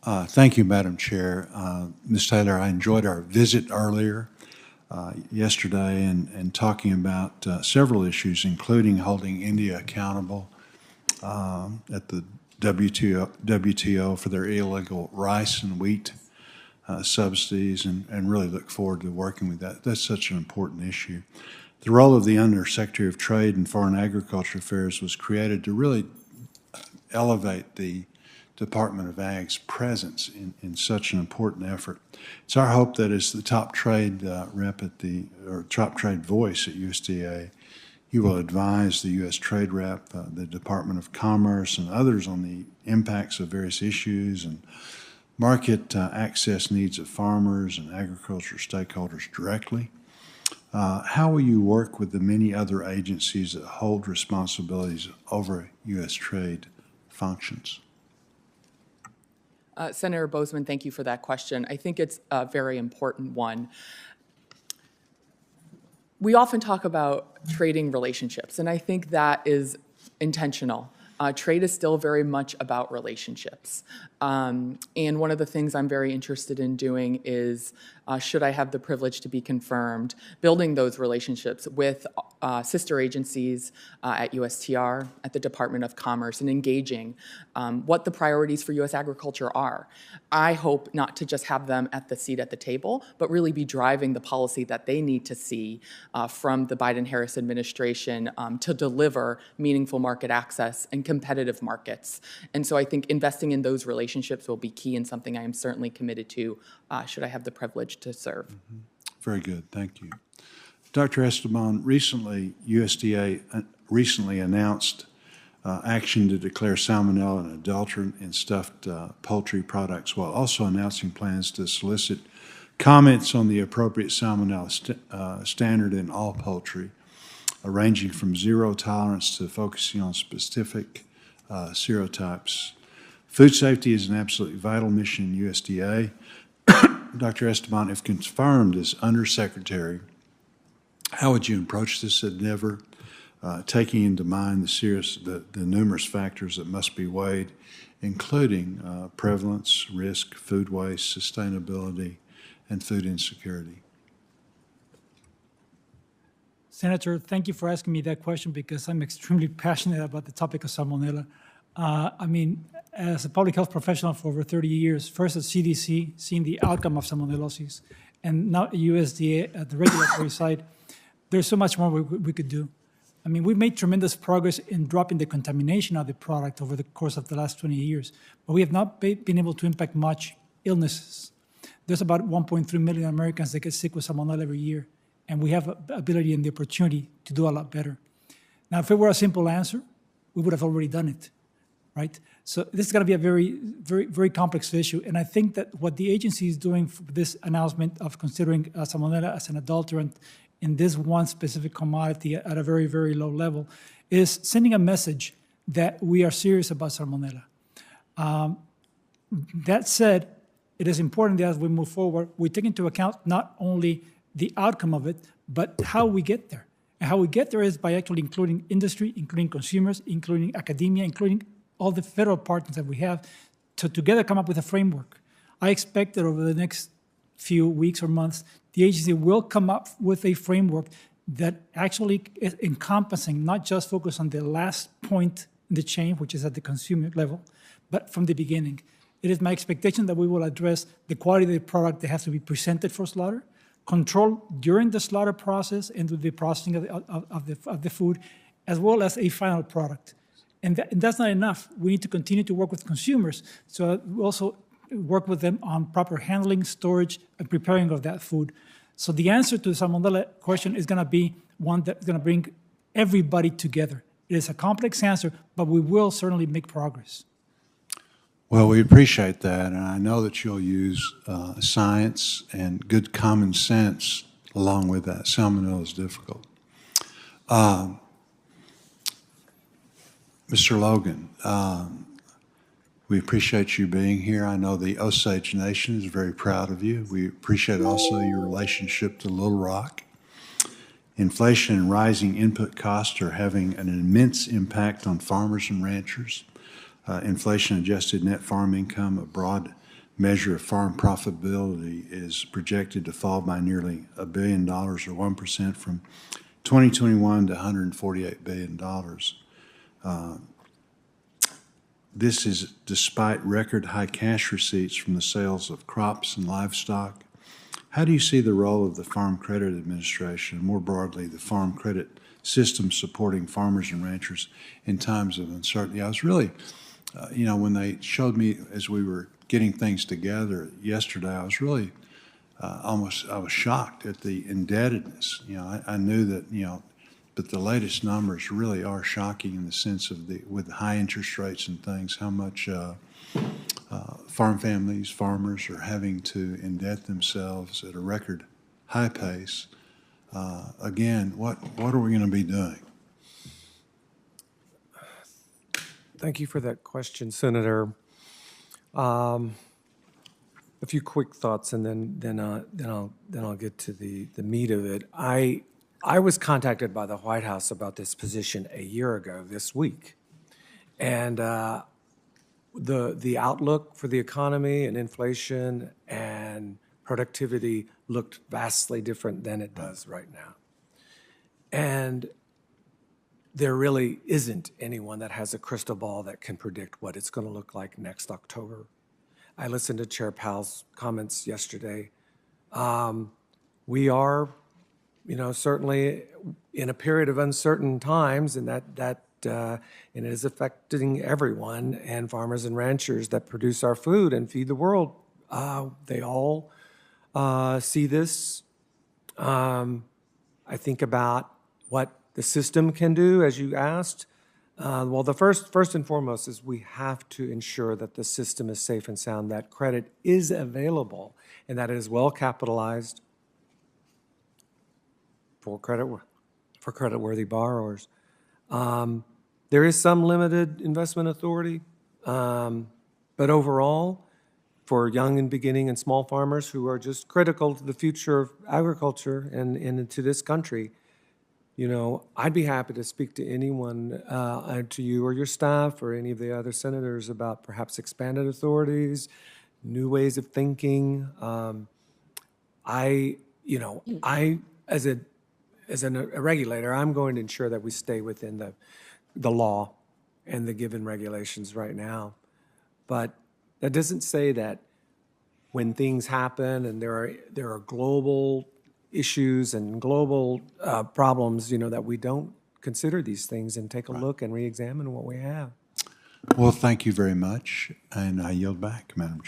Thank you, Madam Chair. Ms. Taylor, I enjoyed our visit earlier yesterday and talking about several issues, including holding India accountable at the WTO for their illegal rice and wheat subsidies, and really look forward to working with that. That's such an important issue. The role of the Undersecretary of Trade and Foreign Agriculture Affairs was created to really elevate the Department of Ag's presence in such an important effort. It's our hope that as the top trade rep or top trade voice at USDA, you will advise the U.S. Trade Rep, the Department of Commerce, and others on the impacts of various issues and market access needs of farmers and agriculture stakeholders directly. How will you work with the many other agencies that hold responsibilities over U.S. trade functions? Senator Boozman, thank you for that question. I think it's a very important one. We often talk about trading relationships, and I think that is intentional. Trade is still very much about relationships. And one of the things I'm very interested in doing is, should I have the privilege to be confirmed, building those relationships with sister agencies at USTR, at the Department of Commerce, and engaging what the priorities for U.S. agriculture are. I hope not to just have them at the seat at the table, but really be driving the policy that they need to see from the Biden-Harris administration to deliver meaningful market access and competitive markets. And so I think investing in those relationships will be key and something I am certainly committed to should I have the privilege to serve. Mm-hmm. Very good. Thank you. Dr. Esteban, USDA recently announced action to declare salmonella an adulterant in stuffed poultry products, while also announcing plans to solicit comments on the appropriate salmonella standard in all poultry, ranging from zero tolerance to focusing on specific serotypes. Food safety is an absolutely vital mission in USDA. Dr. Esteban, if confirmed as Undersecretary, how would you approach this endeavor, taking into mind the numerous factors that must be weighed, including prevalence, risk, food waste, sustainability, and food insecurity? Senator, thank you for asking me that question because I'm extremely passionate about the topic of salmonella. I mean, as a public health professional for over 30 years, first at CDC, seeing the outcome of salmonellosis, and now at USDA at the regulatory side, there's so much more we could do. I mean, we've made tremendous progress in dropping the contamination of the product over the course of the last 20 years, but we have not been able to impact much illnesses. There's about 1.3 million Americans that get sick with salmonella every year, and we have the ability and the opportunity to do a lot better. Now, if it were a simple answer, we would have already done it, right? So this is going to be a very, very, very complex issue, and I think that what the agency is doing for this announcement of considering salmonella as an adulterant in this one specific commodity at a very, very low level is sending a message that we are serious about salmonella. That said, it is important that as we move forward, we take into account not only the outcome of it, but how we get there. And how we get there is by actually including industry, including consumers, including academia, including all the federal partners that we have to together come up with a framework. I expect that over the next few weeks or months, the agency will come up with a framework that actually is encompassing, not just focus on the last point in the chain, which is at the consumer level, but from the beginning. It is my expectation that we will address the quality of the product that has to be presented for slaughter, control during the slaughter process and the processing of the food, as well as a final product. And that's not enough. We need to continue to work with consumers, so we also work with them on proper handling, storage, and preparing of that food. So the answer to the salmonella question is going to be one that's going to bring everybody together. It is a complex answer, but we will certainly make progress. Well, we appreciate that, and I know that you'll use science and good common sense along with that. Salmonella is difficult. Mr. Logan, we appreciate you being here. I know the Osage Nation is very proud of you. We appreciate also your relationship to Little Rock. Inflation and rising input costs are having an immense impact on farmers and ranchers. Inflation-adjusted net farm income, a broad measure of farm profitability is projected to fall by nearly $1 billion, or 1%, from 2021 to $148 billion. This is despite record high cash receipts from the sales of crops and livestock. How do you see the role of the Farm Credit Administration, and more broadly, the farm credit system supporting farmers and ranchers in times of uncertainty? I was really, when they showed me as we were getting things together yesterday, I was really I was shocked at the indebtedness. I knew that, but the latest numbers really are shocking in the sense of with high interest rates and things, how much farm families, farmers are having to indebt themselves at a record high pace. Again, what are we going to be doing? Thank you for that question, Senator. A few quick thoughts, and then I'll get to the meat of it. I was contacted by the White House about this position a year ago this week, and the outlook for the economy and inflation and productivity looked vastly different than it does right now. And there really isn't anyone that has a crystal ball that can predict what it's going to look like next October. I listened to Chair Powell's comments yesterday. We are, certainly in a period of uncertain times, and that it is affecting everyone, and farmers and ranchers that produce our food and feed the world. They all see this. I think about what the system can do, as you asked. Well, the first and foremost is we have to ensure that the system is safe and sound, that credit is available, and that it is well capitalized for credit-worthy borrowers. There is some limited investment authority, but overall, for young and beginning and small farmers who are just critical to the future of agriculture and to this country, I'd be happy to speak to anyone, to you or your staff or any of the other senators about perhaps expanded authorities, new ways of thinking. As a regulator, I'm going to ensure that we stay within the law and the given regulations right now. But that doesn't say that when things happen and there are global issues and global problems, that we don't consider these things and take a look and re-examine what we have. Well, thank you very much, and I yield back, Madam Chair.